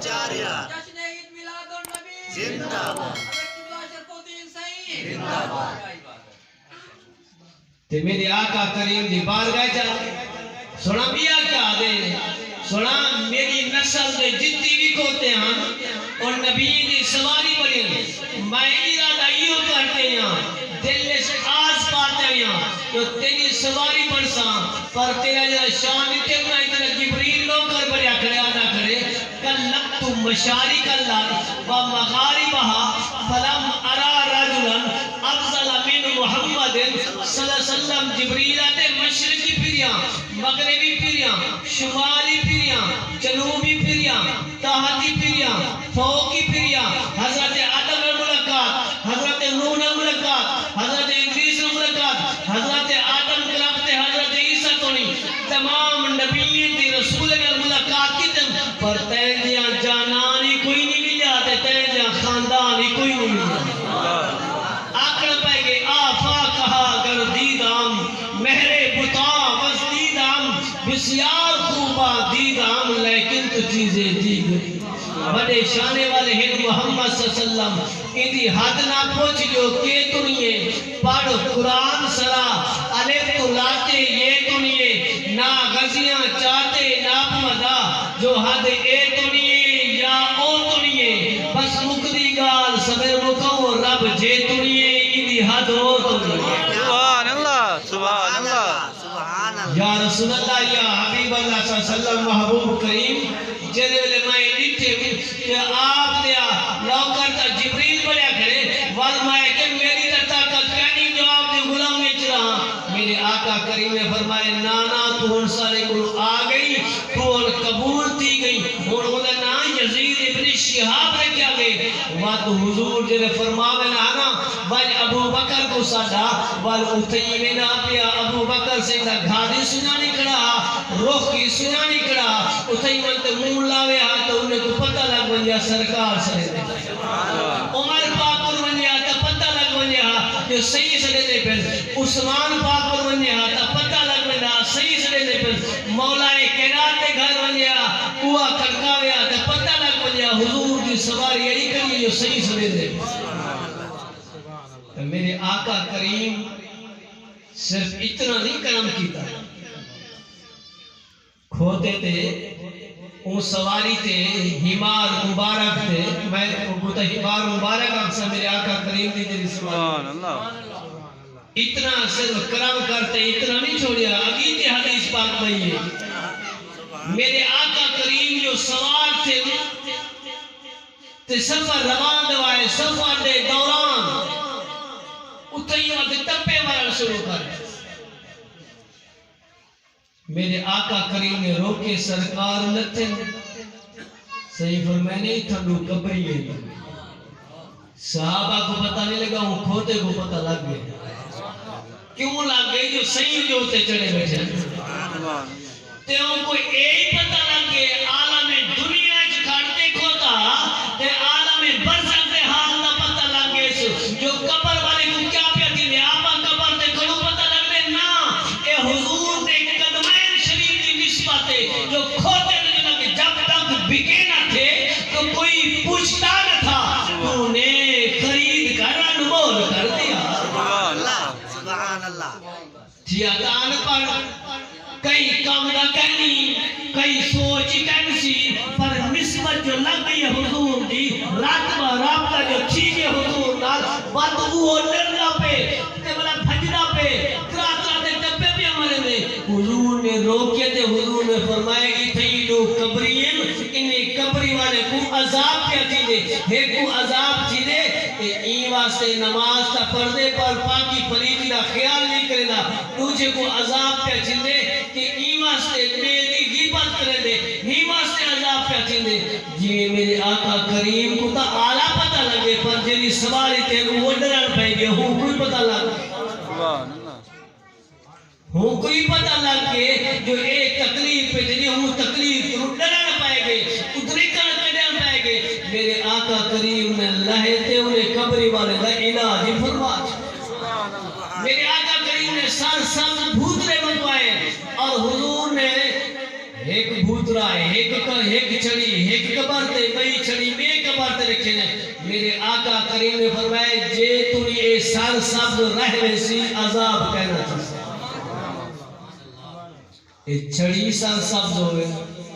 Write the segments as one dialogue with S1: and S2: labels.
S1: جاریہ
S2: جشن عید میلاد النبی
S1: زندہ باد
S2: قبلہ شرف الدین سعید زندہ باد
S3: تے میرے آقا کریم دی بارگاہ چاہ سونا بیا کیا دے سونا میری نسل دے جتنی بھی کھوتے ہیں اور نبی دی سواری پڑھیں میں ارادہ یہ کرتے ہیں دل سے آس پاتے ہیں تو تیری سواری پڑھساں پر تیرا جا شان اتنا اتنا جبریل لو کر بڑے اکھڑے آنا کھڑے کلکت مشارک اللہ و مغاربہا فلم ارا رجلا افضل من محمد صلی اللہ علیہ وسلم جبریل آتے مشرقی پھریاں مغربی پھریاں شمالی پھریاں جنوبی پھریاں تحتی پھریاں فوقی پھریاں حضرت آدم نے ملاقات حضرت نوح نے ملاقات حضرت ادریس نے ملاقات حضرت آدم کے رابطے حضرت عیسیٰ تو نہیں تمام نبیین دی رسول نے ملاقات کی تم پر تینجیاں جانانی کوئی نہیں ملیا تے تینجیاں خاندانی کوئی نہیں ملیا آکڑ پہ گے آفا کہا گردیدام مہرے بتا وزدیدام بسیار خوبا دیدام لیکن تو چیزیں دی گئی بڑے شانے والے ہیں محمد صلی اللہ علیہ وسلم اندھی حد نہ پوچھ جو کہ تنیے پڑھ قرآن سرا الف تو لاتے یہ تنیے نہ غزیاں چاہتے نہ پمدا جو حد اے تنیے یا او تنیے بس مکدی گال سبر مکو رب جے تنیے اندھی حد او تنیے
S1: سبحان اللہ سبحان اللہ سبحان اللہ
S3: یا رسول اللہ یا حبیب اللہ صلی اللہ علیہ وسلم محبوب کریم جنہے والے مائے ڈٹھے کہ آپ دیا لوکر جبریل بڑھیا کھڑے والمائے کہ میری طاقت کہنی جو آپ نے غلام میں چرہا میرے آقا کریم نے فرمائے نانا تو ان سارے کو آ گئی تو ان قبول تھی گئی اور وہ نا یزید ابن شہاب نے کیا گئے وہاں تو حضور جنہیں فرماوے نانا بھائی ابو بکر کو ساڑھا وال اتھائی میں نا پیا ابو بکر سے دا گھاڑی سنانی کڑا روح کی سنانی کڑا اتھائی منتے مون لاوے ہاں تو انہیں کو پتہ لگ بنیا سرکار سرے دے عمر پاک پر بنیا تا پتہ لگ بنیا جو صحیح سرے دے پر عثمان پاک پر بنیا تا پتہ لگ بنیا صحیح سرے دے پر مولا کائنات کے گھر بنیا کوہ کھڑکاوے تا پتہ لگ بنیا حضور کی سواری یہی کری جو صحیح سرے دے پر میرے آقا کریم صرف اتنا نہیں کرم کیتا کھوتے تھے وہ سواری تھے ہمار مبارک تھے میں بہتا ہمار مبارک اکثر میرے آقا کریم دی تیری سواری اتنا صرف کرم کرتے اتنا نہیں چھوڑیا اگی تے حدیث پاک بھئی ہے میرے آقا کریم جو سوار تھے تے سفر روان دوائے سفر دے دوران اتنی وقت ٹپے مرل شروع کر میرے آقا کریم نے روکے سرکار لتے صحیح فرمائنے تھنڈو کبری ہے صحابہ کو پتہ نہیں لگا ہوں کھوتے کو پتہ لگ گئے کیوں لگ گئے جو صحیح جو ہوتے چڑھے بیٹھے تے ان کو ایک پتہ لگ گئے عالم دنیا کھڑتے کھوتا تے عالم برزخ دے حال نہ پتہ لگ گئے جو قبر والے کو کیا پیتی نے آپا قبر دے کھڑو پتہ لگ گئے نا اے حضور دے قدمین شریف دی نسبت ہے جو کھوتے نے لگے جب تک بکے نہ تھے تو کوئی پوچھتا نہ تھا تو نے خرید کر انمول کر دیا
S1: سبحان اللہ
S3: تھیاتان پر کئی کام نہ کہنی کئی سوچ کہنسی پر نسبت جو لگ گئی حضور دی رابطہ جو چیزیں حضور نال بات وہ لڑنا پہ تبلا بھجنا پہ ترا دے ڈبے پہ ہمارے میں حضور نے روکے تھے حضور نے فرمائے گی تھی جو قبرین انہیں قبری والے کو عذاب کیا تھی دے ایک کو عذاب تھی دے کہ این واسطے نماز تا پردے پر پاکی پریدی دا خیال نہیں کرے دا دوجہ کو عذاب پہ تھی دے کہ این واسطے میری غیبت کرے دے این واسطے عذاب پہ تھی دے جی میرے آقا کریم کو تا آلہ پتہ لگے پر جنہی سواری تھے وہ ڈرن پہ گئے ہوں کوئی پتہ لگے ہوں کوئی پتہ لگ گئے جو ایک تکلیف پہ جنہی ہوں تکلیف تو ڈرن پائے گئے اتری کرن پائے گئے میرے آقا کریم نے لہے تے انہیں قبری والے دا علاج فرما میرے آقا کریم نے سر بھوترے بنوائے اور حضور نے ایک بھوترا ایک چھڑی ایک قبر تے بئی چھڑی بے قبر تے رکھے نے میرے آقا کریم نے فرمایا جے تو یہ سر سبز رہ ویسی عذاب کہنا چاہتا یہ چھڑی سر سبز ہوئے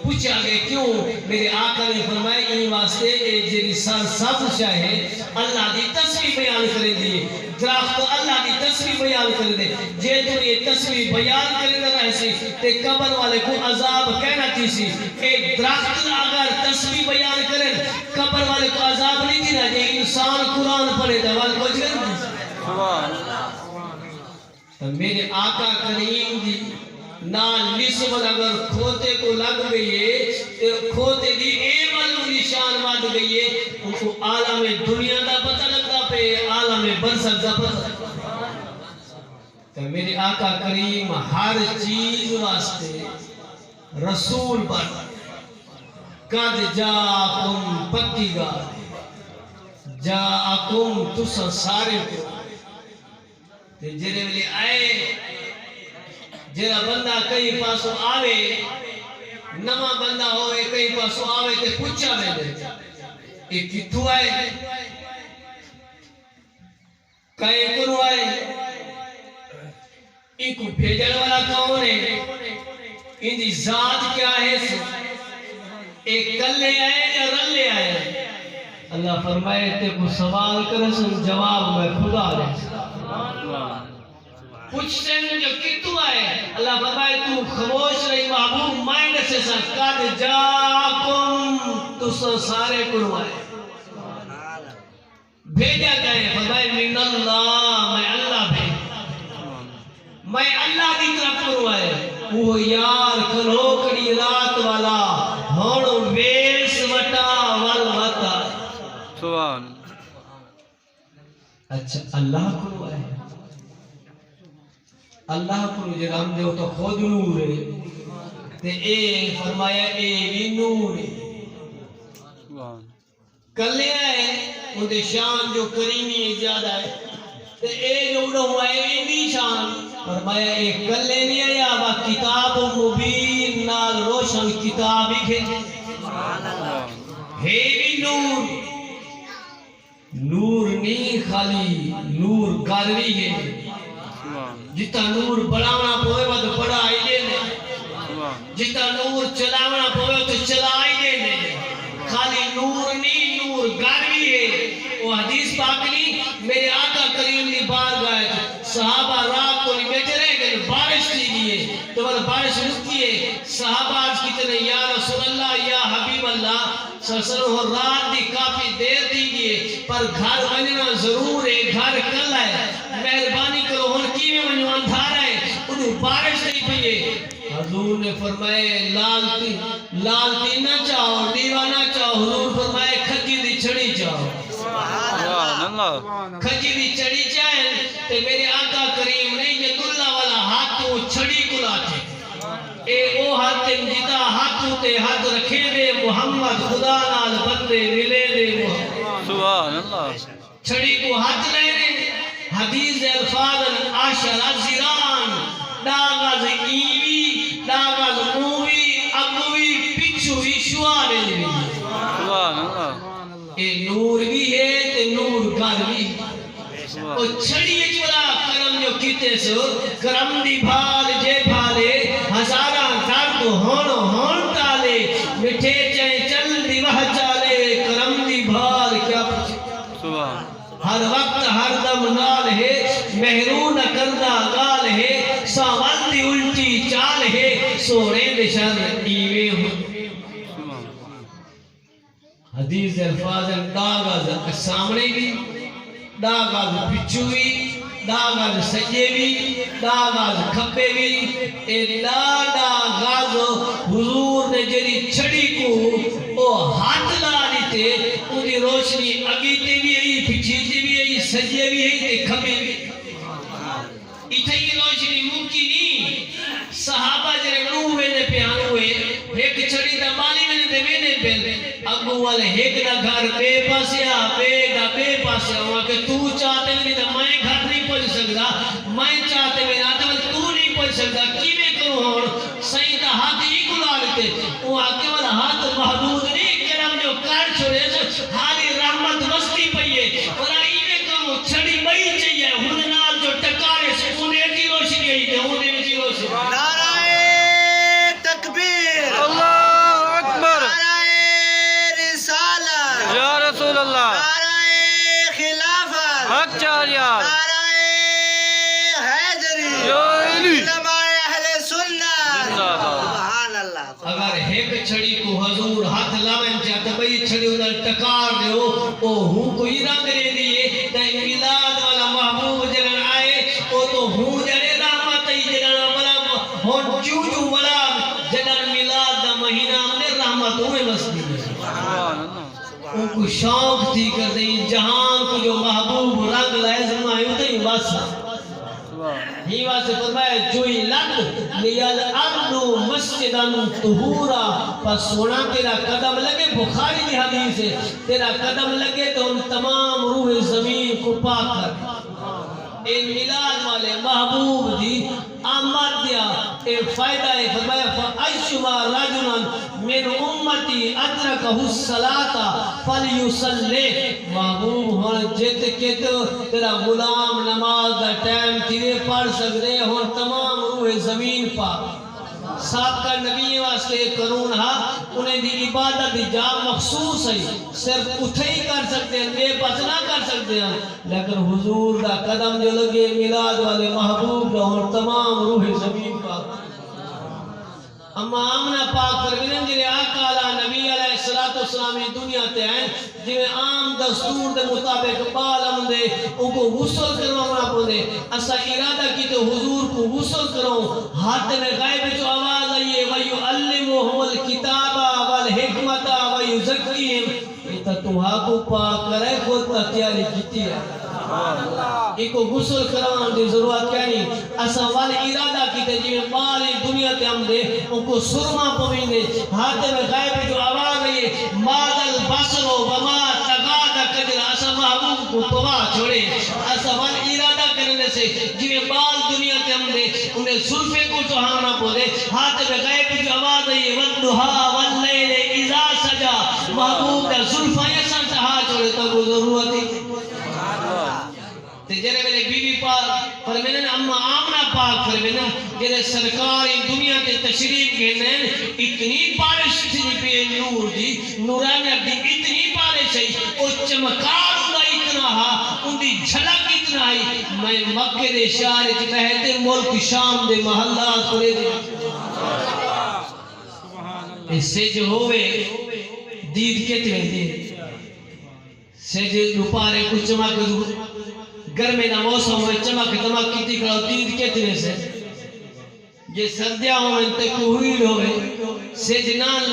S3: پوچھا گئے کیوں میرے آقا نے فرمایا این واسطے جیری سر سبز چاہے اللہ دی تصویر بیان کرے دی درخت اللہ دی تصویر بیان کرے دے جے تو یہ تصویر بیان کرے دے رہے سی تے قبر والے کو عذاب کہنا تھی سی ایک درخت اگر تصویر بیان کرے قبر والے کو عذاب نہیں دینا جے انسان قرآن پڑھے دے والے کو جگہ میرے آقا کریم دی نال نسبت اگر کھوتے کو لگ گئی ہے کھوتے دی ایمل نشان ماد گئی ہے ان کو عالم دنیا دا پتہ لگتا پہ عالم برزخ دا پتہ تو میرے آقا کریم ہر چیز واسطے رسول بن قد جاکم پکی گا جاکم تسا سارے کو جنہیں ملے آئے جیرا بندہ کئی پاسوں آوے نما بندہ ہوئے کئی پاسوں آوے تے پوچھا میں دے ایک کتھو آئے کئی کنو آئے ان کو بھیجل والا کون ہے ان دی ذات کیا ہے ایک کلے آئے یا رلے آئے اللہ فرمائے تے کو سوال کرسن جواب میں خدا رہے پوچھتے ہیں جو کتو آئے اللہ فرمائے تو خاموش رہی محبوب مائنڈ سے قد جاکم تو سارے کنو آئے بھیجا گئے فرمائے من اللہ میں اللہ میں اللہ کی طرف کنو آئے وہ یار کلوکڑی رات والا ہونو ویس وٹا والوتا
S1: سبحان
S3: اچھا اللہ کنو آئے اللہ کو جو رام دے تو خود نور ہے تے اے فرمایا اے بھی نور ہے کلے آئے ان دے شان جو کریمی ہے زیادہ ہے تے اے جو اڑو آئے اے بھی شان فرمایا اے کلے نہیں آیا با کتاب مبین نال روشن کتاب ہی کھے ہے بھی نور نور نہیں خالی نور گاروی ہے جتا نور بڑھاونا پوئے وہ تو بڑھا آئی دے دے جتا نور چلاونا پوئے تو چلا آئی دے دے خالی نور نہیں نور گاروی ہے وہ حدیث پاک نہیں میرے آقا کریم نے بار گئے صحابہ رات کو نہیں بیٹھے رہے گئے بارش تھی گئی تو وہ بارش رکتی ہے صحابہ آج کتنے یا رسول اللہ یا حبیب اللہ سرسر ہو رات دی کافی دیر دی گئی پر گھر بننا ضرور ہے گھر کل ہے مہربانی کرو ہن کی میں منو اندھارا ہے انہوں بارش نہیں پئیے حضور نے فرمائے لالتی نہ چاہو دیوا نہ چاہو حضور فرمائے کھجی دی چھڑی چاہو کھجی دی چھڑی چاہے تے میرے آقا کریم نے یہ اللہ والا ہاتھ تو چھڑی کو لاتے اے او ہاتھ جتا ہاتھ تے ہاتھ رکھے دے محمد خدا نال بندے ملے دے محمد
S1: سبحان اللہ
S3: چھڑی کو ہاتھ لے دے حدیث الفاظ عاشر زیران داغاز ایوی داغاز مووی ابوی پچھوی شوارے دے
S1: سبحان اللہ
S3: اے نور بھی ہے تے نور گھر بھی او چھڑی چولا کرم جو کیتے سو کرم دی بھال جے بھالے ہزارہ درد ہون تالے مٹھے چائیں چل دی وہ چالے کرم دی بھال کیا
S1: سبحان
S3: ہر وقت ہر دم نال ہے محرون کردہ گال ہے ساول دی الٹی چال ہے سونے دشر ایوے ہوں حدیث الفاظ داغاز سامنے بھی داغاز پچھو بھی داغاز سجے بھی داغاز کھپے بھی اے داغاز حضور نے جری چھڑی کو او ہاتھ لا دیتے ان دی روشنی اگیتے بھی ہے پچھیتے بھی ہے سجے بھی ہے کھپے بھی اتھے کی روشنی مکی نہیں صحابہ جرے نو وینے پیان ہوئے ایک چھڑی دا مالی میں دے وینے پہلے ابو والے ایک دا گھر بے پاسیا بے پاسیا ہوا کہ تو چاہتے میں تو میں گھر نہیں پہنچ سکتا میں چاہتے میں آتا تو نہیں پہنچ سکتا کی میں کروں ہوں سہی دا ہاتھ ہی کو لا لیتے وہ آکے والا محدود نہیں کرم جو کار چھوڑے حالی رحمت وستی پئیے اور ایویں کم چھڑی بئی چاہیے ہن نال جو ٹکارے سکونے کی روشنی آئی تے ہونے کی روشنی
S1: نعرہ تکبیر
S2: اللہ اکبر
S1: نعرہ رسالت
S2: یا رسول اللہ
S1: نعرہ خلافت
S2: حق چاریار
S1: نعرہ حیدری
S2: یا علی
S1: علماء اہل سنت سبحان اللہ
S3: اگر ایک چھڑی کو حضور ہاتھ لاویں چاہتا بھئی چھڑی ادھر ٹکار دیو او ہوں کوئی رنگ دے دیئے تے میلاد والا محبوب جنن آئے او تو ہوں جنے رحمت ای جنن والا ہون چوچو والا جنن میلاد دا مہینہ ہم نے رحمت ہوئے مستی
S2: سبحان اللہ
S3: ان کو شوق تھی کر دیں جہان کو جو محبوب رنگ لائے زمائے ہوتے ہی واسا ہی واسے فرمایا جوئی لگ لیال عبدو مسجدن طہورا پس سونا تیرا قدم لگے بخاری دی حدیث ہے تیرا قدم لگے تو ان تمام روح زمین کو پاک کر ان میلاد والے محبوب دی آمد دیا ایک فائدہ ہے فرمایا فَأَيْشُمَا رَجُنًا مِنْ أُمَّتِي أَدْرَكَهُ الصَّلَاةَ فَلْيُصَلِّ محبوب ہون جت کے تو تیرا غلام نماز دا ٹائم تیرے پڑھ سکتے ہون تمام روح زمین پاک سابقہ نبی واسطے قانون ہا انہیں دی عبادت دی جا مخصوص ہے صرف اتھے ہی کر سکتے ہیں بے پس نہ کر سکتے ہیں لیکن حضور دا قدم جو لگے میلاد والے محبوب دا اور تمام روح زمین پاک اما آمنہ پاک فرمینن جنہیں آقا علیہ نبی علیہ السلام دنیا تے ہیں جنہیں عام دستور دے مطابق بالم دے ان کو غسل کروانا پڑے اسا ارادہ کی تو حضور کو غسل کرو ہاتھ میں غائب جو آواز آئیے وَيُعَلِّمُهُمُ الْكِتَابَ وَالْحِكْمَةَ وَيُزَكِّيهِمْ یہ تو تمہاں کو پاک کرے خود تیاری کیتی ہے ایک کو غسل کرانا دی ضرورت کیا نہیں اسا والے ارادہ کی تے جی باری دنیا تے ہم دے ان کو سرما پویندے ہاتھ میں غائب جو آواز ہے مادل بصرو وما تغاد قدر اسا محبوب کو پوا چھوڑے اسا والے ارادہ کرنے سے جی بال دنیا تے ہم دے انہیں سلفے کو سہانا پودے ہاتھ میں غائب جو آواز ہے والدہا واللیل اذا سجا محبوب کا سلفہ یسا سہا چھوڑے تو وہ ضرورت ہے جنہیں میرے بی بی پاک فرمینن اما آمنہ پاک فرمینن جنہیں سرکاری دنیا کے تشریف کہنن اتنی بارش تھی پہ نور دی نورانیت دی اتنی بارش ہے او چمکار ہونا اتنا ہا ان دی جھلک اتنا ہے میں مکہ دے شہر کی بہتے ملک شام دے محلات کرے دے اس سے جو ہوئے دید کتنے دید سے جو دوپارے کچھ چمک گرمے نہ موسم ہوئے چمک دمک کیتی کرو دید کتنے سے یہ سردیاں ہوئے تکوہیل ہوئے سجنان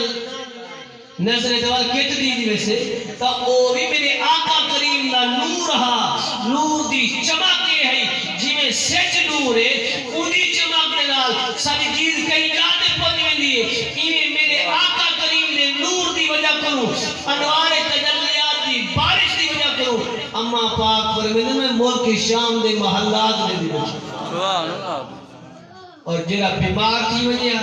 S3: نظر دوال کت دید ویسے تا او بھی میرے آقا کریم دا نور ہا نور دی چمکے ہے جی میں سچ نور ہے اُنہی چمکنے نال ساری چیز کہیں جاتے پہنچ میں دیئے یہ میرے آقا کریم نے نور دی وجہ کروں انوار تجلیات دی بارش دی وجہ کروں اما پاک فرمینن میں ملک شام دے محلات میں دی
S2: سبحان اللہ
S3: اور جرا بیمار تھی وجہ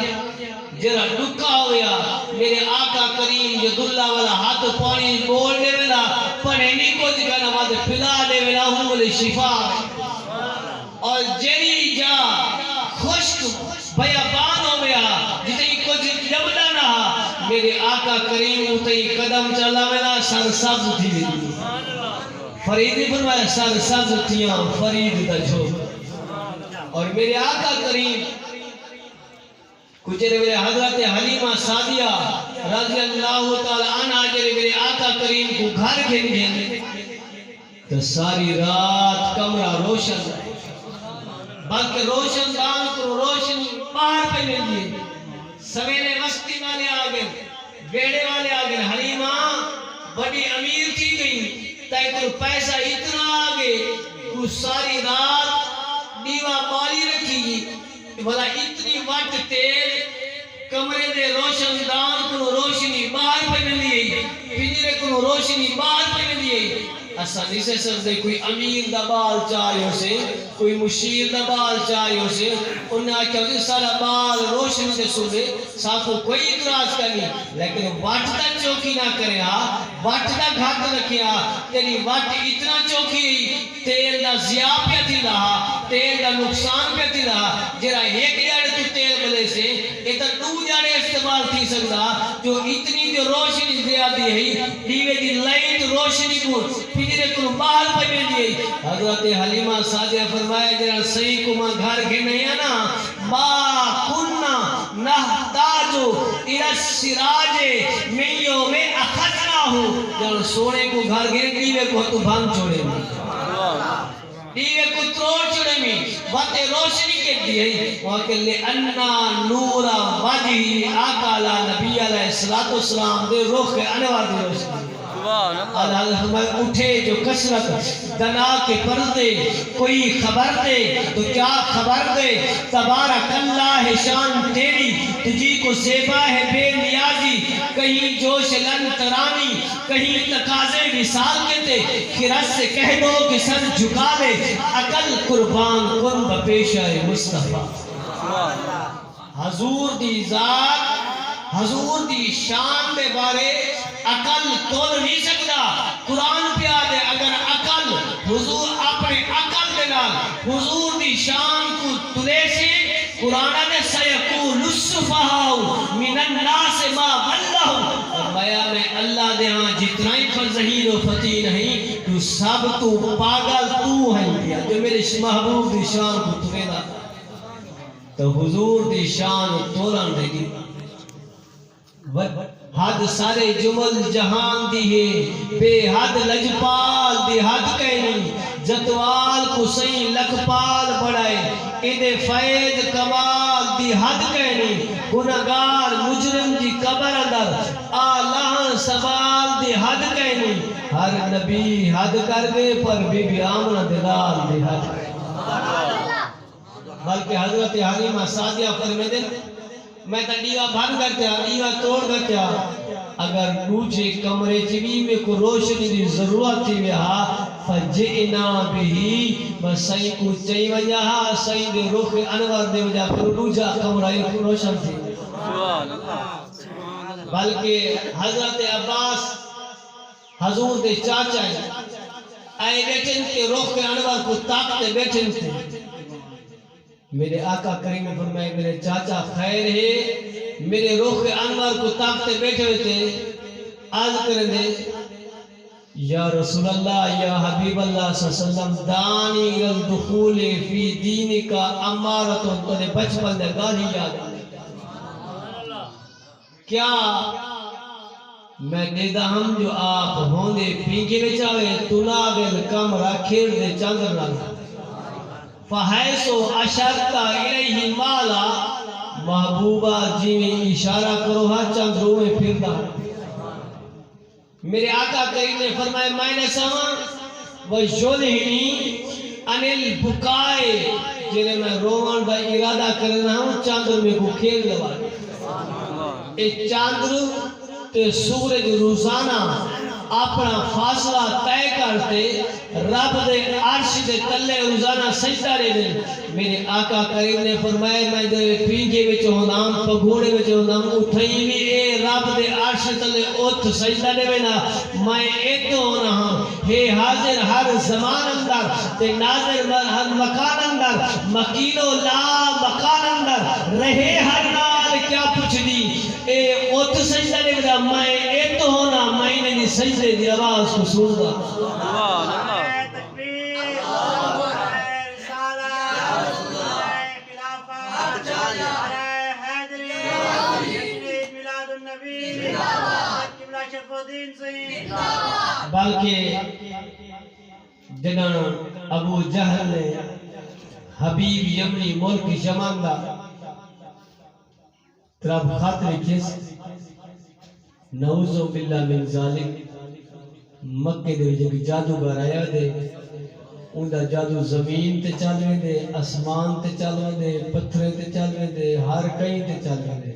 S3: جرا ڈکا ہویا میرے آقا کریم جو دلہ والا ہاتھ پانی بول دے ویلا پڑھے نہیں کو جگہ نماز پلا دے ویلا ہوں بولے شفا اور جری جا خشک بیابان ہو گیا جتنی کچھ جبلا نہ میرے آقا کریم اتنی قدم چلا ویلا سر سبز تھی ویلی فریدی فرمایا سر سبز تھیاں فرید دا جھو اور میرے آقا کریم کچھ میرے حضرت حلیمہ سعدیہ رضی اللہ تعالی عنہ جرے میرے آقا کریم کو گھر گھن گھن تو ساری رات کمرہ روشن بلکہ روشن دان کو روشن باہر پہ مل دیئے سویرے مستی والے آگئے بیڑے والے آگئے حلیمہ بڑی امیر کی گئی تاکہ پیسہ اتنا آگئے تو ساری رات دیوہ پالی رکھی گی بھلا اتنی وقت تیل کمرے دے روشن دان کو روشنی باہر پہ ملی ہے پنجرے کو روشنی باہر پہ ملی ہے اسا نہیں سے سکتے کوئی امیر دا بال چاہیے سے کوئی مشیر دا بال چاہیے سے انہیں آکھا ہوتے سارا بال روشن سے سنے ساتھوں کوئی اعتراض کرنی لیکن وٹ دا چوکی نہ کرے وٹ دا گھٹ رکھے تیری وٹ اتنا چوکی تیل دا ضیاء پہ تھی رہا تیل دا نقصان پہ تھی رہا جرا ایک جاڑے تو تیل ملے سے ایتا دو جاڑے استعمال تھی سکتا جو اتنی جو روشنی زیادی ہے دیوے دی لائٹ روشنی کو پھر کو باہر پہ مل دی حضرت حلیمہ سعدیہ فرمایا جرا صحیح کو ماں گھر کے نہیں ہے نا ما کننا نحتاجو الى السراج میوں میں اخذنا ہو جب سونے کو گھر گئے دیوے کو تو بھانگ چھوڑے میں دیوے کو تروڑ چھوڑے میں باتے روشنی کے دیئے وہاں لئے انا نورا واجہی آقالا نبی علیہ السلام دے رخ انوار دے روشنی اللہ ہمیں اٹھے جو کسرت دنا کے پردے کوئی خبر دے تو کیا خبر دے تبارک اللہ شان تیری تجھی کو زیبا ہے بے نیازی کہیں جوش لن ترانی کہیں تقاضے مثال کے تے خرس سے کہہ دو کہ سر جھکا لے عقل قربان قرب پیشہ مصطفیٰ حضور دی ذات حضور دی شان دے بارے عقل تول نہیں سکتا قرآن پہ آدھے اگر عقل حضور اپنے عقل دے نال حضور دی شان کو تلے سے قرآن نے سیقول السفہاء من الناس ما ولہم فرمایا میں اللہ دے ہاں جتنا ہی فضحیل و فتح نہیں تو سب تو پاگل تو ہے جو میرے محبوب دی شان کو تلے دا تو حضور دی شان تولن دے گی حد سارے جمل جہان دی ہے بے حد لجپال دی حد کہنی جتوال کو سہیں لکپال بڑھائے ادھے فید کمال دی حد کہنی گناہگار مجرم دی قبر اندر آلہ سوال دی حد کہنی ہر نبی حد کر دے پر بی بی آمنہ دلال دی حد بلکہ حضرت حلیمہ سعدیہ فرمے دے میں تا دیوا بھن کرتے ہیں دیوا توڑ کرتے ہیں اگر دوجے کمرے چوی میں کو روشنی دی ضرورت تھی وہا فجئنا بھی بس سئی کو چئی وجہ سئی دے رخ انور دے وجہ پھر دوجا کمرہ روشن تھی بلکہ حضرت عباس حضور دے چاچا آئے بیٹھن کے رخ انور کو طاقت بیٹھن تھے میرے آقا کریم نے فرمائے میرے چاچا خیر ہے میرے رخ انور کو تاکتے بیٹھے ہوئے تھے آج کریں دے یا رسول اللہ یا حبیب اللہ صلی اللہ علیہ وسلم دانی الدخول فی دین کا امارتوں تو نے بچپن دے گاہی یاد کیا میں دیدہ ہم جو آپ ہوندے پینکے میں چاہے تناغل کم رکھیر دے چاندر لگا فحیثو اشارتا الیہ مالا محبوبہ جی میں اشارہ کرو ہاں چند رو میں پھر دا میرے آقا کریم نے فرمائے میں نے سمان وَجُلْهِنِي انل بکائے جنہیں میں روان دا ارادہ کرنا ہوں چاندر میں کو کھیل لوا ایک چاندر تے سورج روزانہ اپنا فاصلہ طے کرتے رب دے عرش دے تلے روزانہ سجدہ رہے دیں میرے آقا کریم نے فرمایا میں دے پینگے وچ ہونام پگھوڑے وچ ہونام اٹھائی بھی اے رب دے عرش تلے اتھ سجدہ دے وینا میں ایک ہونا ہوں ہے حاضر ہر زمان اندر تے ناظر ہر مکان اندر مکین و لا مکان اندر رہے ہر نال کیا پوچھ دی اے اتھ سجدہ دے وینا میں ایک ہونا میں نے سجدے دی آواز کو سن دا بلکہ جنہاں ابو جہل نے حبیب یمنی ملک یمن دا طرف خط لکھس نعوذ باللہ من ذالک مکہ دے جب جادوگر آیا دے ان دا جادو زمین تے چلوے دے اسمان تے چلوے دے پتھرے تے چلوے دے ہر کہیں تے چلوے دے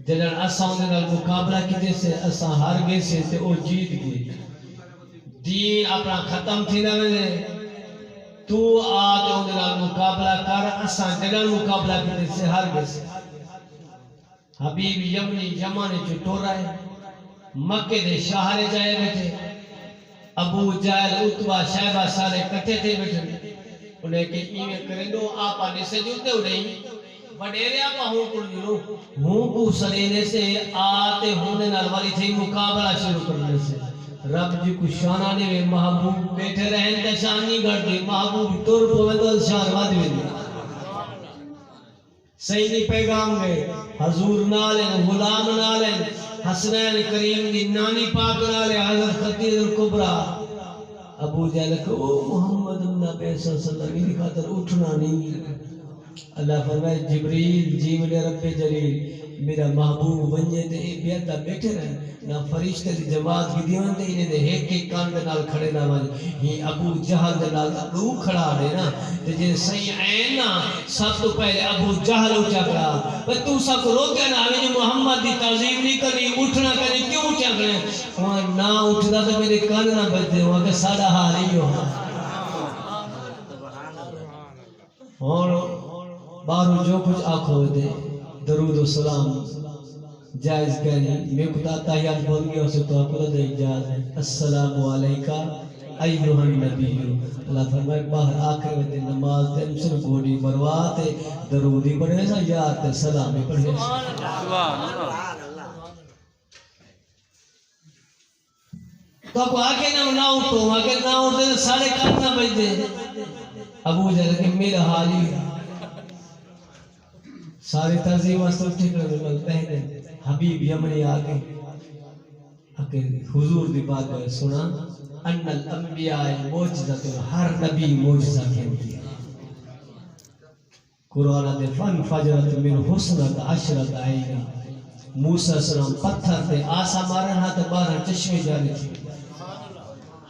S3: جنہاں اساں دے نال مقابلہ کیتے سے اساں ہار گئے سے تے او جیت گئے دین اپنا ختم تھی نہ وے تو آج ان نال مقابلہ کر اساں جڑا مقابلہ کیتے سے ہر گس حبیب یمنی یمن جو ٹورا ہے مکے دے شہر جائے بیٹھے ابو جہل عتبہ شیبہ سارے کٹھے تھے بیٹھے انہیں کہ ایویں کرے دو آپا نے سے جوتے ہو نہیں وڈیرے آپا ہوں کر جنو ہوں کو سرینے سے آتے ہونے نال والی تھی مقابلہ شروع کرنے سے رب جی کو شانہ نے میں محبوب بیٹھے رہن تے شان نہیں گھڑ دی محبوب تور پوے تو شان واد ویندی سیدی پیغام گئے حضور نالن غلام نالن حسنین کریم دی نانی پاک نالے حضرت خدیجہ الکبریٰ ابو جہل کہ او محمد نبی صلی اللہ علیہ وسلم کی خاطر اٹھنا نہیں اللہ فرمائے جبریل جی ملے رب جلیل میرا محبوب بنجے تے بیعتہ بیٹھے رہے نہ فرشتے دی جماعت کی دیوان تے انہیں دے ایک ایک کان دے نال کھڑے نہ مانے ہی ابو جہل دے نال رو کھڑا رہے نا تے جے صحیح عین نا سب تو پہلے ابو جہل اٹھا کھڑا بھئی تو سب کو روکے نا ہمیں جو محمد دی تعظیم نہیں کرنی اٹھنا کرنی کیوں اٹھا کرنے وہاں نہ اٹھنا تو میرے کان نہ بجتے وہاں کہ سادہ حال ہی ہو اور بارو جو کچھ آنکھوں دے درود و سلام جائز کہنی میں خدا تحیات بول گیا اسے تو آپ کو دے اجازت السلام علیکہ ایوہ النبی اللہ فرمائے باہر آخر میں دے نماز دے امسر گوڑی بروات درودی پڑھے سا یاد تے سلامی پڑھے تو آپ آکے نہ اٹھو آکے نہ اٹھو سارے کام نہ بج دے ابو جہل کہ میرا حالی سارے تعظیم واسطے ٹھیک رہے پہلے حبیب یمنی آگے حضور دی بات ہے سنا ان الانبیاء موجزت ہر نبی موجزہ کہتی ہے قرآن دے فن فجرت من حسنت عشرت آئیگا موسیٰ السلام پتھر دے آسا مارن ہاتھ بارہ چشمے جاری تھی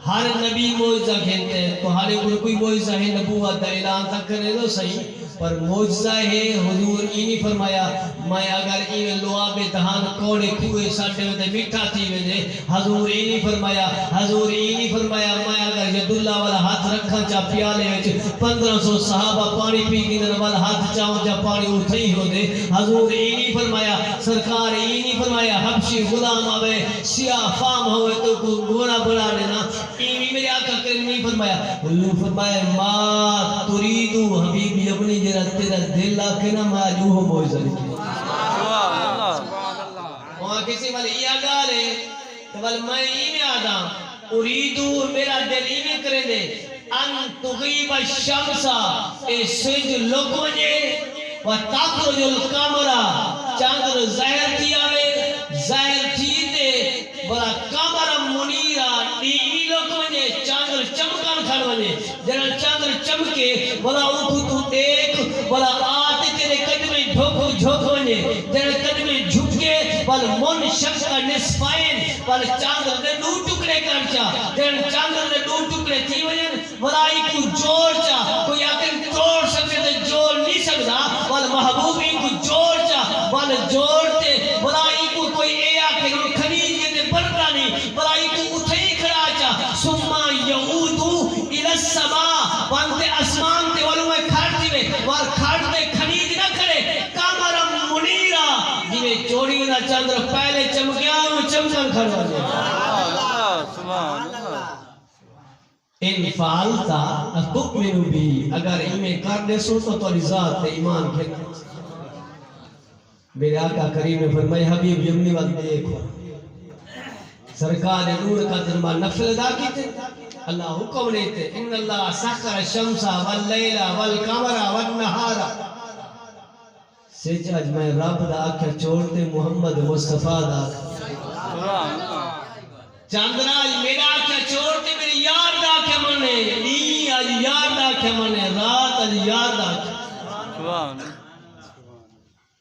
S3: ہر نبی موجزہ کہتے ہیں تو ہر کوئی موجزہ ہے نبوت دا اعلان تک کرنے دو صحیح پر موجزہ ہے حضور اینی فرمایا میں اگر این لعاب دہان کوڑے کوئے ساٹھے میں مٹھا تھی ویندے حضور اینی فرمایا میں اگر ید اللہ والا ہاتھ رکھا چا پیالے وچ 1500 صحابہ پانی پی گئے والا ہاتھ چاہوں چا پانی اٹھائی ہو دے حضور اینی فرمایا سرکار اینی فرمایا حبشی غلام آوے سیاہ فام ہوئے تو کو گونا بنا لینا اینی میرے آقا کریم نہیں فرمایا حضور فرمایا ما تریدو حبیب یمنی جرا تیرا دل آکے نا ما جو ہو موجزہ لکھے وہاں کسی والی یہ گالے تو بل میں میں آدھا اریدو میرا دل میں کرے دے ان تغیب الشمسا اے سج لک وجے و تاکرج القامرہ چاندر ظاہر تھی آوے ظاہر تھی دے بلا قامرہ منیرہ دیوی لک وجے چاندر چمکان کھڑ وجے جنہاں چاندر چمکے بلا اوکو تو دیکھ بلا آتے تیرے قدمیں جھوک وجے جنہاں قدمیں جھکے بل من شخص کا نصفائن بل چاندر دے دو ٹکڑے کر چا جنہاں چاندر دے دو ٹکڑے تھی وجے بلائی کو جوڑ چا کوئی آکر توڑ سکتے تھے جوڑ نہیں سکتا بل محبوبی کو جوڑ چا بل جوڑتے بلائی کو کوئی اے آکر کھنیج کے دے بڑھتا نہیں بلائی کو اتھائی کھڑا چا سمہ یعودو الى السماء بانتے اسمان تے والوں میں کھاڑتی وے وار کھاڑتے کھنیج نہ کھڑے کامرم منیرہ جوے چوڑی نہ چاندر پہلے چمکیا ہوں چمکن کھڑا دے ان فعلتا تؤمنو بھی اگر ایمیں کر دے سو تو توری ذات تے ایمان کھڑتے میرے آقا کریم نے فرمائے حبیب یمنی وقت دیکھو سرکار نور کا درما نفل ادا کی تھے اللہ حکم لیتے ان اللہ سخر الشمسہ واللیلہ والقمرہ والنہارہ سچ آج میں رب دا آکھا چھوڑتے محمد مصطفیٰ دا چاندرہ آج میرا آکھا چھوڑتے میری یار دا آکھا منے نہیں آج یار دا آکھا منے رات آج یار دا آکھا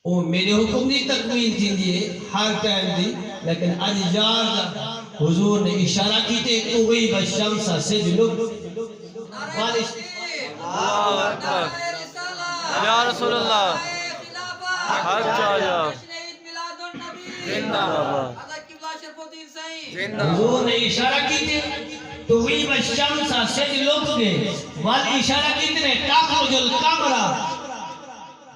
S3: وہ میرے حکم دی تکمیل تھی دیئے ہر ٹائم دی لیکن آج یار دا حضور نے اشارہ کی تے اغیب الشمسہ سے جلوک بالش
S1: اللہ اکبر یا رسول اللہ حج آیا زندہ بابا
S3: حضور نے اشارہ کی تے تو وہی الشمس سج لوگ گئے والاشارہ کتنے تخرج القمر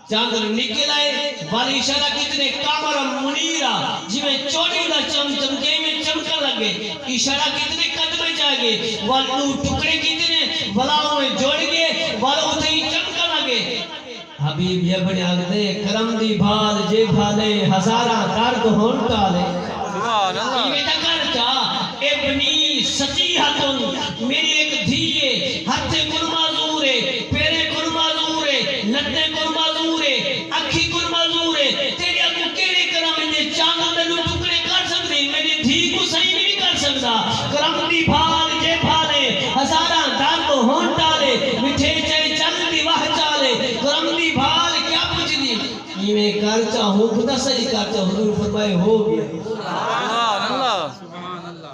S3: چاند نکل آئے والاشارہ کتنے قمر منیرہ جی میں چوڑی دا چمکے میں چمکن لگے اشارہ کتنے قدمے جائے گے والو ٹکڑے کتنے ولاؤں میں جوڑ گئے والو اتنی چمکن لگے حبیب یہ بڑے آگتے کرم دی بھال جے بھالے ہزارہ درد ہون ٹالے
S1: سبحان اللہ
S3: یہ تکرتا ابنی سچیحتن میری ایک دھیے ہتھے کن معذورے پیرے کن معذورے لٹے کن معذورے اکھی کن معذورے تیرے ابو کیڑے کرم انجے چاندہ میں نو ٹکڑے کر سکتے میری دھی کو صحیح نہیں کر سکتا کرم دی بھال جے بھالے ہزارہ درد ہون ٹالے مٹھے چاہے چل دی واہ چالے کرم دی بھال کیا پوچھ دی یہ میں کر چاہوں خدا صحیح کر چاہوں حضور فرمائے ہو گیا
S1: سبحان اللہ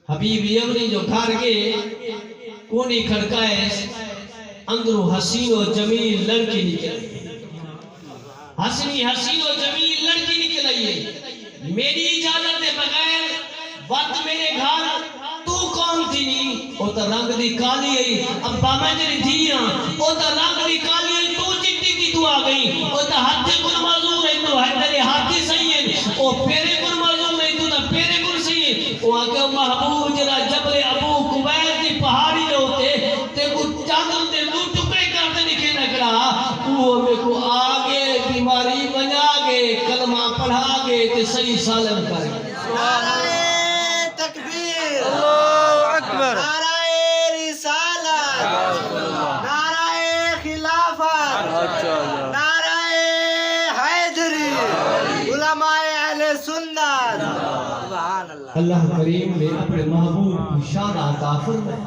S3: حبیب یمنی جو گھر کے کونی کھڑکائے اندروں حسین و جمیل لڑکی نکل حسین و جمیل لڑکی نکل آئیے میری اجازت دے بغیر وقت میرے گھر تو کون تھی نہیں او تا رنگ دی کالی آئی ابا میں جنی دھیاں او تا رنگ دی کالی آئی تو چٹی کی تو آ گئی او تا ہاتھے کن معذور ہے تو ہاتھے ہاتھی صحیح ہے او پیرے کن معذور ہے تو تا پیرے کن صحیح ہے او آگے محبوب جنا جبل ابو قبیل دی پہاڑی جو ہوتے تے کو چاندن دے دو ٹکڑے کرتے نکھے نکڑا وہ میں کو آگے بیماری بنا گے کلمہ پڑھا گے تے صحیح سالم کر گے
S4: نعرہ تکبیر
S1: اللہ اکبر
S4: نعرہ رسالت نعرہ خلافت نعرہ حیدری علماء اہل سنت سبحان اللہ
S3: اللہ کریم نے اپنے محبوب کو شان عطا فرمائے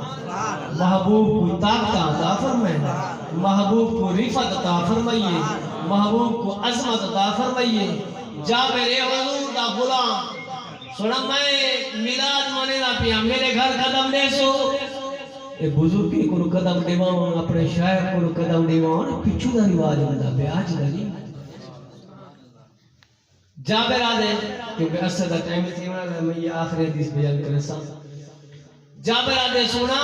S3: محبوب کو طاقت عطا فرمائے محبوب کو رفعت عطا فرمائیے محبوب کو عظمت عطا فرمائیے جابر حضور دا غلام سنا میں میلاد مانے نہ پیا میرے گھر قدم دے سو اے بزرگ کی کو قدم دیواں اپنے شاعر کو قدم دیواں پیچھے دا رواج ہوندا بیاج دا نہیں جابر آدھے کیونکہ اثر دا ٹائم تھی میں یہ آخری حدیث بیان کرے سا جابر آدھے سنا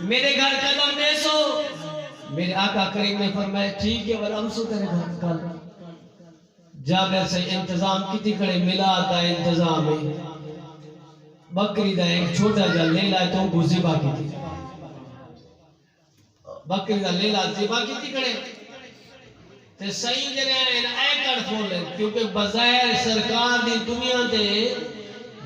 S3: میرے گھر قدم دے سو میرے آقا کریم نے فرمایا ٹھیک ہے ور امسو تیرے گھر کل جابر سے انتظام کتی کڑے میلاد دا انتظام ہے بکری دا ایک چھوٹا جا لیلا ہے تو وہ زبا کتی بکری دا لیلا زبا کتی کڑے تے صحیح جنے ہیں ایکڑ کھولے کیونکہ بظاہر سرکار دی دنیا تے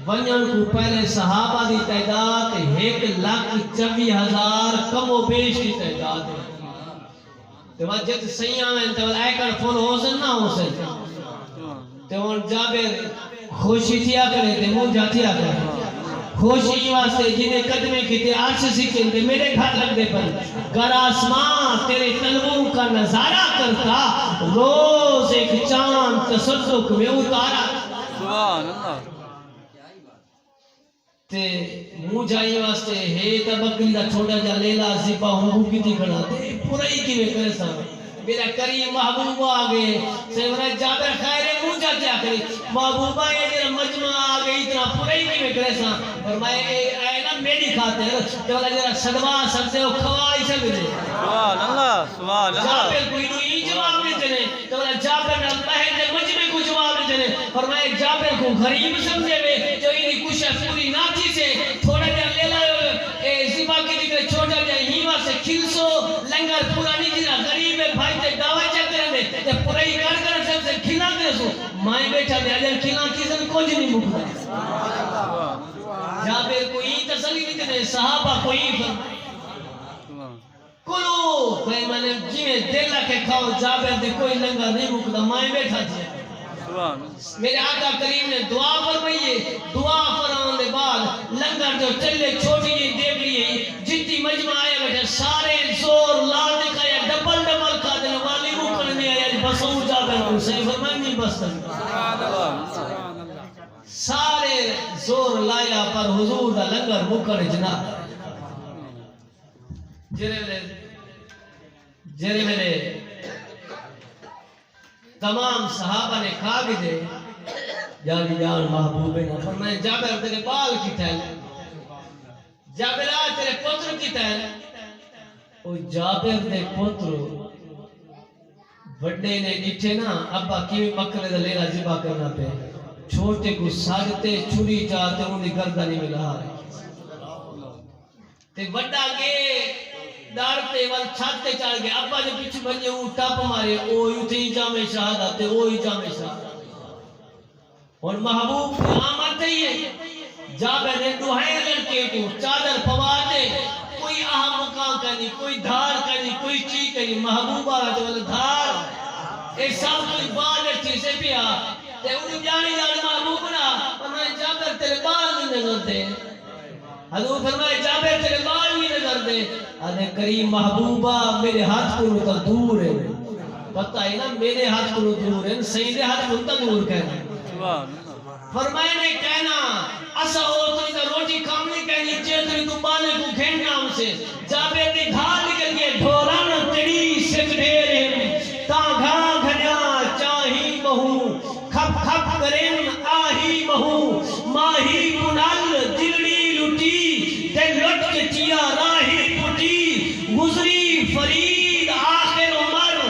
S3: ونجن کو پہلے صحابہ دی تعداد 1,24,000 کم و بیش دی تعداد ہے تو وہاں جت صحیح آمین تو ایکڑ کھول ہو سن نہ ہو سن تو وہاں جابر خوشی تھیا کرے تے مو جاتیا کرے خوشی واسطے جنہیں قدمے کی تے عرش سکھیں تے میرے گھر لگ دے پر گر آسمان تیرے طلبوں کا نظارہ کرتا روز ایک چاند تصدق میں اتارا
S1: سبحان اللہ
S3: تے مو جائی واسطے ہے تا بکری دا چھوٹا جا لیلا زبا ہوں کی تھی کھڑا تے پورائی کی میں کرے سا میرا کریم محبوب آگے سیورہ جابر خیر مو جاتے آکری محبوبہ یہ جرہ مجمع آگے اتنا پورائی کی میں کرے سا فرمائے اے نا میری خاطر تو اللہ جرہ صدوہ سکتے ہو کھوائی سکتے
S1: سبحان اللہ سبحان اللہ
S3: جابر کوئی نوئی جواب نہیں جنے تو اللہ جابر نے اللہ نے مجمع کو جواب نہیں جنے فرمائے جابر کو غریب سمجھے میں جو انہی کچھ پوری ناچی سے تھوڑا جا لے لائے زبا کی دیکھے چھوٹا جا ہیوا سے کھلسو لنگر پورا نہیں جنا غریب ہے بھائی تے دعوی چک کرنے تے پورائی کر سب سے کھلا دے سو مائیں بیٹھا دے اجل کھلا چیزن کچھ نہیں مکتا جابر کوئی تسلی نہیں دے صحابہ کوئی فرمائے کلو بھائی میں نے جیویں دل کے کھاؤ جابر دے کوئی لنگر نہیں مکتا مائیں بیٹھا دے میرے آقا کریم نے دعا فرمائیے دعا فرمان دے بعد لنگر جو چلے چھوٹی یہ دیکھ لیے جتنی مجمع آئے بیٹھے سارے زور لا دکھایا ڈبل ڈبل کھا دینے والی مکرنے آیا بسوں جابر کو صحیح فرمائیں نہیں بستا سارے زور لایا پر حضور دا لنگر مکر جناب جرے میرے تمام صحابہ نے کھا بھی دے جانی جان محبوب نے فرمائے جابر تیرے بال کی تھیل جابرا تیرے پتر کی تین او جابر دے پتر بڑے نے ڈٹھے نا ابا کی مکرے دا لینا ذبح کرنا پہ چھوٹے کو ساجتے چھری جاتے انہیں گردہ نہیں ملا تے بڑا گے دارتے وال چھاتے چاڑ گئے ابا جو پیچھے بنجے وہ ٹاپ مارے اوہی تھی جامع شہادت اوہی جامع شہادت اور محبوب آمد ہے جابر نے دوہائے لڑکے کو چادر پوا دے کوئی اہم مقام کرنی کوئی دھار کرنی کوئی چیز کرنی محبوبہ جو دھار ایک سال کوئی بال اچھی سے پیا تے انہوں جانی جانی محبوب نا فرمائے جابر تیرے بال نہیں نظر دے حضور فرمائے جابر تیرے بال نہیں نظر دے آدھے کریم محبوبہ میرے ہاتھ کو تا دور ہے پتہ ہے نا میرے ہاتھ کو دور ہے سیدے ہاتھ کو تا دور کہنا فرمائے نے کہنا اسا ہو تو ادھر روٹی کام نہیں کہنی چیتری تو بانے کو کھیننا ہم سے جابے دی دھار نکل گئے ڈھورانا تڑی سے ڈھیرے تا گھا گھنیا چاہی بہو کھپ کھپ کریں آہی بہو ماہی کنال دلڑی لٹی تے لٹ کے چیا راہی پٹی گزری فرید آخر عمر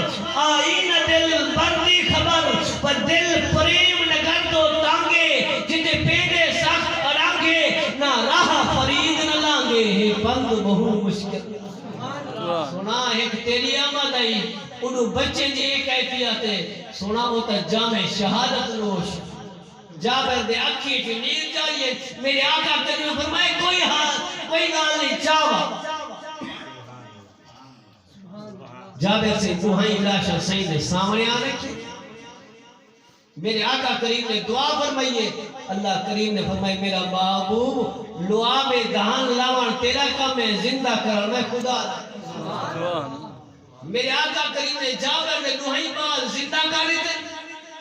S3: آئی نہ دل بردی خبر پر دل پریم نگر دو تانگے جتے پیڑے سخت اڑانگے نہ راہ فرید نہ لانگے بند بہو مشکل سنا ایک تیری آمد آئی انہوں بچے جی ایک کیفیت ہے سنا ہوتا جامع شہادت نوش جابر دے اکھی کی نیند جائیے میرے آقا کریم فرمائے کوئی ہاتھ کوئی گال نہیں چاوا جابر سے دوہائی لاشا سید سامنے آنے کی میرے آقا کریم نے دعا فرمائیے اللہ کریم نے فرمائی میرا محبوب لعا میں دہان لاوان تیرا کام ہے زندہ کرن میں خدا میرے آقا کریم نے جابر نے دوہائی بال زندہ کری تھے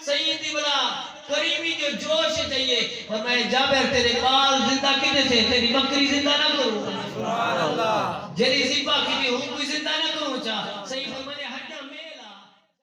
S3: سیدی بلا کریمی جو جوش چاہیے فرمائے جابر تیرے بال زندہ کیتے تھے تیری بکری زندہ نہ کروں جیری زبا کی بھی ہوں کوئی زندہ نہ کروں چاہ